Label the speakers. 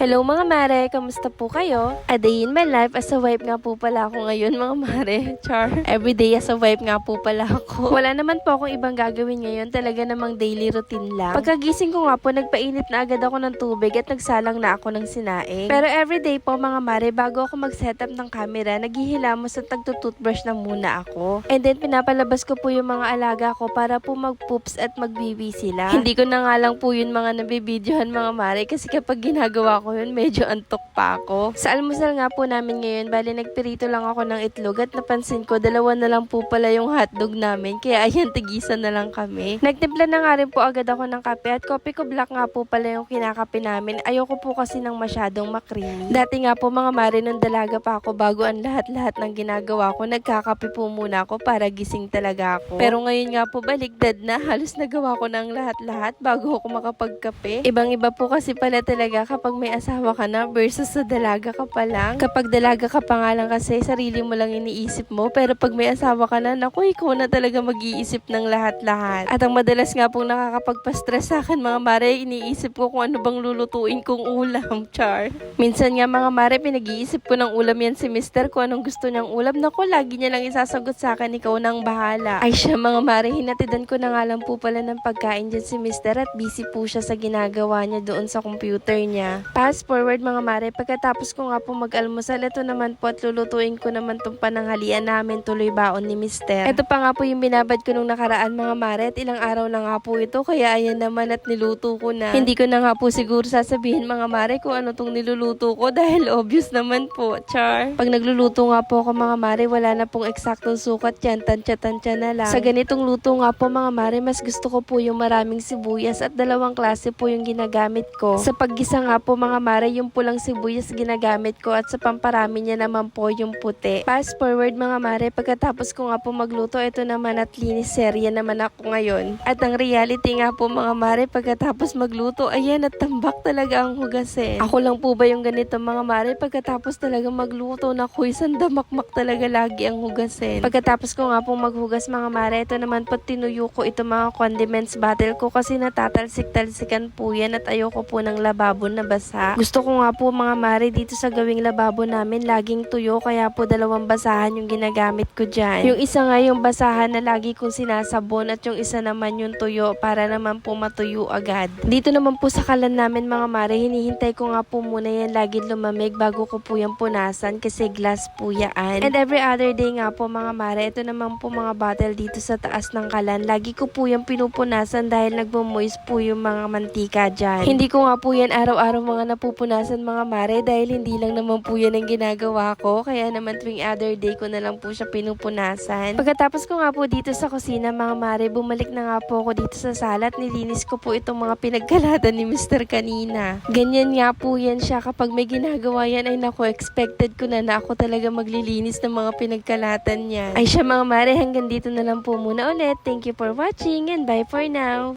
Speaker 1: Hello mga mare, kamusta po kayo? A day in my life as a wife nga po pala ako ngayon mga mare. Char. Everyday as a wife nga po pala ako. Wala naman po akong ibang gagawin ngayon, talaga namang daily routine lang. Pagkagising ko nga po, nagpainit na agad ako ng tubig at nagsalang na ako ng sinaing. Pero everyday po mga mare, bago ako mag-setup ng camera, naghihilamos at nagtutoothbrush na muna ako. And then pinapalabas ko po yung mga alaga ko para po mag-poops at magbibi sila. Hindi ko na nga lang po yun mga nabibidyohan mga mare kasi kapag ginagawa ko yun, medyo antok pa ako. Sa almusal nga po namin ngayon, bali nagpirito lang ako ng itlog at napansin ko, dalawa na lang po pala yung hotdog namin. Kaya ayan, tigisan na lang kami. Nagtimpla na nga rin po agad ako ng kape at kopi ko black nga po pala yung kinakape namin. Ayoko po kasi ng masyadong makrimi. Dati nga po mga mare, nung dalaga pa ako, bago ang lahat-lahat ng ginagawa ko, nagkakape po muna ako para gising talaga ako. Pero ngayon nga po baligtad na, halos nagawa ko ng lahat-lahat bago ako makapagkape. Ibang-iba po kasi pala talaga kapag may asawa ka na versus sa dalaga ka pa lang. Kapag dalaga ka pa nga lang kasi, sarili mo lang iniisip mo. Pero pag may asawa ka na, naku, ikaw na talaga mag-iisip ng lahat-lahat. At ang madalas nga pong nakakapagpa-stress sa akin mga mare, iniisip ko kung ano bang lulutuin kong ulam. Char. Minsan nga mga mare, pinag-iisip ko ng ulam yan si Mister kung anong gusto niyang ulam. Naku, lagi niya lang isasagot sa akin, ikaw nang bahala. Ay siya mga mare, hinatidan ko na nga lang po pala ng pagkain dyan si Mister at busy po siya sa ginagawa niya doon sa computer niya. Fast forward mga mare, pagkatapos ko nga po mag-almusal, ito naman po at lulutuin ko naman itong pananghalian namin, tuloy baon ni Mister. Ito pa nga po yung binabad ko nung nakaraan mga mare at ilang araw na nga po ito, kaya ayan naman at niluto ko na. Hindi ko na nga po siguro sasabihin mga mare kung ano tong niluluto ko dahil obvious naman po, char. Pag nagluluto nga po ako mga mare, wala na pong eksaktong sukat yan, tansya-tansya na lang. Sa ganitong luto nga po mga mare, mas gusto ko po yung maraming sibuyas at dalawang klase po yung ginagamit ko. Sa paggisa nga po mga mare, yung pulang sibuyas ginagamit ko at sa pamparami niya naman po yung puti. Fast forward mga mare, pagkatapos ko nga po magluto, ito naman at linis serya naman ako ngayon. At ang reality nga po mga mare, pagkatapos magluto, ayan at tambak talaga ang hugasin. Ako lang po ba yung ganito mga mare, pagkatapos talaga magluto, naku, isang damakmak talaga lagi ang hugasin. Pagkatapos ko nga po maghugas mga mare, ito naman po tinuyo ko ito mga condiments bottle ko kasi natatalsik-talsikan po yan at ayoko po ng lababo na basa. Gusto ko nga po mga mare dito sa gawing lababo namin laging tuyo kaya po dalawang basahan yung ginagamit ko dyan. Yung isa nga yung basahan na lagi kong sinasabon at yung isa naman yung tuyo para naman po matuyo agad. Dito naman po sa kalan namin mga mare, hinihintay ko nga po muna yan laging lumamig bago ko po yung punasan kasi glass po yan. And every other day nga po mga mare, ito naman po mga bottle dito sa taas ng kalan. Lagi ko po yung pinupunasan dahil nagmo-moist po yung mga mantika dyan. Hindi ko nga po yan araw-araw mga napupunasan mga mare dahil hindi lang naman po yan ang ginagawa ko. Kaya naman tuwing other day ko na lang po siya pinupunasan. Pagkatapos ko nga po dito sa kusina mga mare, bumalik na nga po ako dito sa sala at nilinis ko po itong mga pinagkalatan ni Mr. kanina. Ganyan nga po yan siya kapag may ginagawa yan ay naku, expected ko na ako talaga maglilinis ng mga pinagkalatan niya. Ay siya mga mare, hanggang dito na lang po muna ulit. Thank you for watching and bye for now.